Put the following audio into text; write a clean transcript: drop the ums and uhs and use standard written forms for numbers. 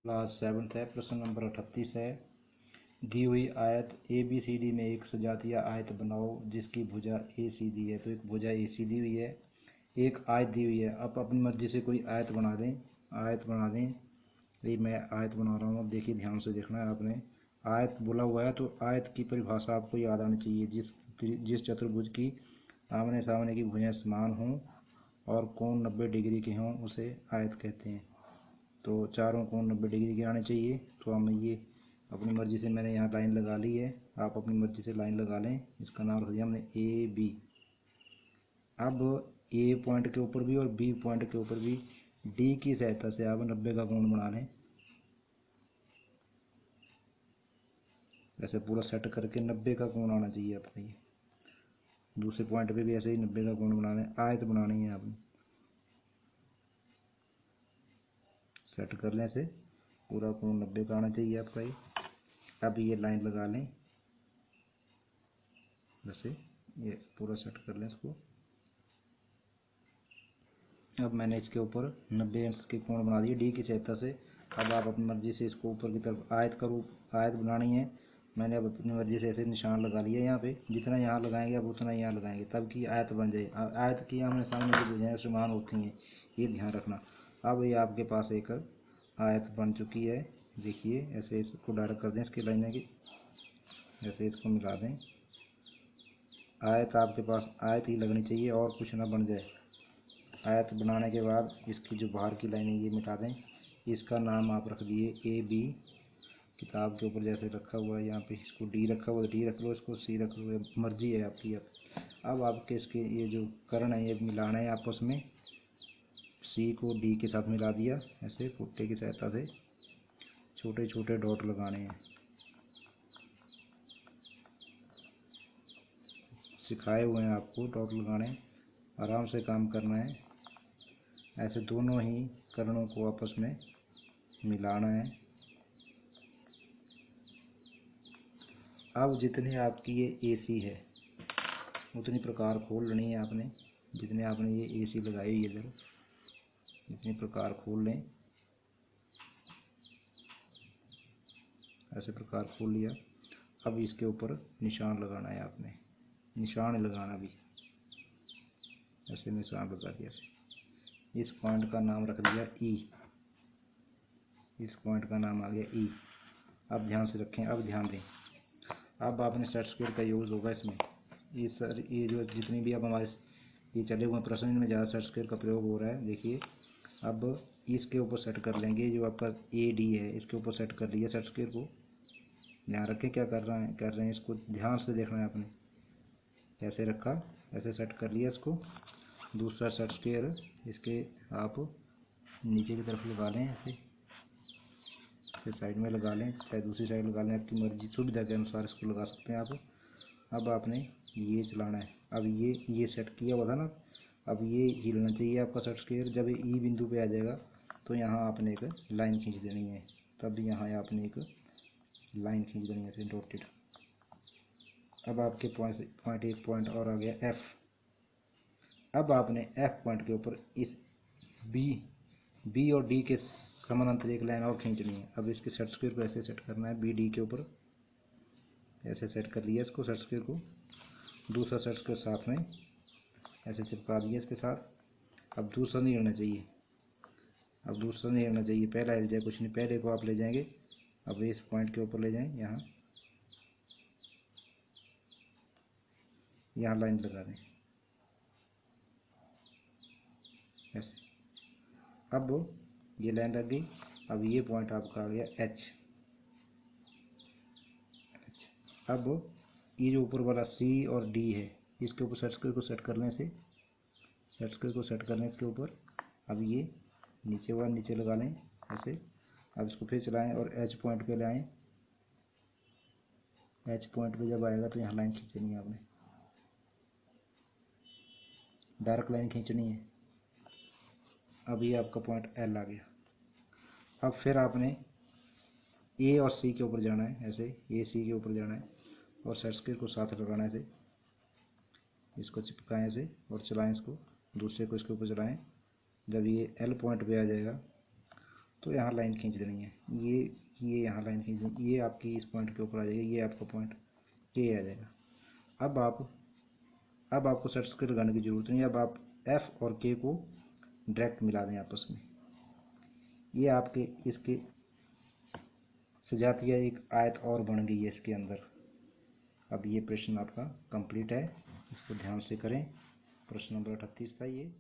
Class 7th है। प्रश्न number 38 है। दी हुई आयत ABCD में एक सजातीय आयत बनाओ जिसकी भुजा ए सीधी है। तो एक भुजा ए सी दी हुई है, एक आयत दी हुई है। आप अपनी मर्जी से कोई आयत बना दें। ये मैं आयत बना रहा हूँ, देखिए ध्यान से देखना है आपने। आयत बोला हुआ है तो आयत की परिभाषा आपको याद आनी चाहिए। जिस चतुर्भुज की आमने सामने की भुजाएं समान हों और कोण 90 डिग्री के हों उसे आयत कहते हैं। तो चारों कोण 90 डिग्री के आने चाहिए। तो हम ये अपनी मर्जी से मैंने यहाँ लाइन लगा ली है, आप अपनी मर्जी से लाइन लगा लें। इसका नाम रख दिया हमने AB। अब A पॉइंट के ऊपर भी और B पॉइंट के ऊपर भी D की सहायता से आप 90 का कोण बना लें। ऐसे पूरा सेट करके 90 का कोण आना चाहिए आपका। ये दूसरे पॉइंट पे भी ऐसे ही 90 का कोण बना लें। आयत बनानी है आपने, सेट कर लें। ऐसे पूरा कोण 90 का आना चाहिए आपका ये। अब ये लाइन लगा लें, जैसे ये पूरा सेट कर लें इसको। अब मैंने इसके ऊपर 90 अंश के कोण बना दिए D की सहायता से। अब आप अपनी मर्जी से इसको ऊपर की तरफ आयत बनानी है। मैंने अब अपनी मर्जी से ऐसे निशान लगा लिया यहाँ पे। जितना यहाँ लगाएंगे अब उतना यहाँ लगाएंगे, तब की आयत बन जाए। आयत की आमने सामने की भुजाएं समान होती हैं, ये ध्यान रखना। अब ये आपके पास एक आयत बन चुकी है। देखिए ऐसे इसको डायरेक्ट कर दें इसकी लाइनें की, ऐसे इसको मिला दें। आयत आपके पास आयत ही लगनी चाहिए और कुछ ना बन जाए। आयत बनाने के बाद इसकी जो बाहर की लाइनें ये मिटा दें। इसका नाम आप रख दिए AB। किताब के ऊपर जैसे रखा हुआ है यहाँ पे इसको D रखा हुआ है, D रख लो, इसको C रख लो, मर्जी है आपकी। अब आपके इसके ये जो कर्ण है ये मिलाना है आपस में। C को D के साथ मिला दिया, ऐसे पुट्टे की सहायता से छोटे छोटे डॉट लगाने हैं। सिखाए हुए हैं आपको डॉट लगाने, आराम से काम करना है। ऐसे दोनों ही कर्णों को आपस में मिलाना है। अब जितनी आपकी ये AC है उतनी प्रकार खोल लेनी है आपने। जितने आपने ये AC लगाई हुई है इधर, इतनी प्रकार खोल लें। ऐसे प्रकार खोल लिया। अब इसके ऊपर निशान लगाना है आपने, निशान लगाना भी। ऐसे निशान लगा दिया। इस पॉइंट का नाम रख दिया E। इस पॉइंट का नाम आ गया E। अब ध्यान से रखें, अब ध्यान दें। अब आपने सेट स्क्वायर का यूज़ होगा इसमें। ये जो जितनी भी अब हमारे ये चले हुए प्रश्न इनमें ज़्यादा सेट स्क्वायर का प्रयोग हो रहा है। देखिए अब इसके ऊपर सेट कर लेंगे, जो आपका AD है इसके ऊपर सेट कर लिया सेट स्क्वायर को। ध्यान रखें क्या कर रहे हैं इसको ध्यान से देखना है आपने। कैसे रखा, ऐसे सेट कर लिया इसको। दूसरा सेट स्क्वायर इसके आप नीचे की तरफ लगा लें, ऐसे साइड में लगा लें, चाहे दूसरी साइड लगा लें, आपकी मर्जी सुविधा के अनुसार इसको लगा सकते हैं आप। अब आपने ये चलाना है। अब ये सेट किया हुआ था ना, अब ये हिलना चाहिए आपका सेट स्क्वायर। जब ये E बिंदु पे आ जाएगा तो यहाँ आपने एक लाइन खींच देनी है। तब यहाँ आपने एक लाइन खींच देनी है, डॉटेड। अब आपके पॉइंट और आ गया F। अब आपने F पॉइंट के ऊपर इस B और D के समानांतर एक लाइन और खींचनी है। अब इसके सेट स्क्वायर को ऐसे सेट करना है, BD के ऊपर ऐसे सेट कर लिया इसको सेट स्क्वायर को। दूसरा सेट स्क्वायर साथ में ऐसे चिपका दिया इसके साथ। अब दूसरा नहीं हिलना चाहिए, पहला हिल जाए कुछ नहीं, पहले को आप ले जाएंगे। अब इस पॉइंट के ऊपर ले जाएं, यहाँ लाइन लगा दें ऐसे। अब ये लाइन लग गई। अब ये पॉइंट आपका आ गया H। अब ये जो ऊपर वाला C और D है इसके ऊपर सेट स्क्वायर को सेट कर लें, ऐसे सेट स्क्वायर को सेट कर लें इसके ऊपर। अब ये नीचे वाला नीचे लगा लें ऐसे। अब इसको फिर चलाएं और H पॉइंट पे लाएं। H पॉइंट पे जब आएगा तो यहाँ लाइन खींचनी है आपने, डायरेक्ट लाइन खींचनी है। अब ये आपका पॉइंट L आ गया। अब फिर आपने A और C के ऊपर जाना है, ऐसे A C के ऊपर जाना है और सेट स्क्वायर को साथ लगाना है ऐसे। इसको चिपकाएं ऐसे और चलाएं इसको, दूसरे को इसके ऊपर चलाएं। जब ये L पॉइंट पे आ जाएगा तो यहाँ लाइन खींच देनी है, ये यहाँ लाइन खींच देनी, ये आपकी इस पॉइंट के ऊपर आ जाएगी, ये आपका पॉइंट ये आ जाएगा। अब आपको सर्कल लगाने की जरूरत नहीं है, अब आप एफ और के को डायरेक्ट मिला दें आपस में। ये आपके इसके सजातीय एक आयत और बन गई है इसके अंदर। अब ये प्रश्न आपका कंप्लीट है, इसको ध्यान से करें। प्रश्न नंबर 38 था ये।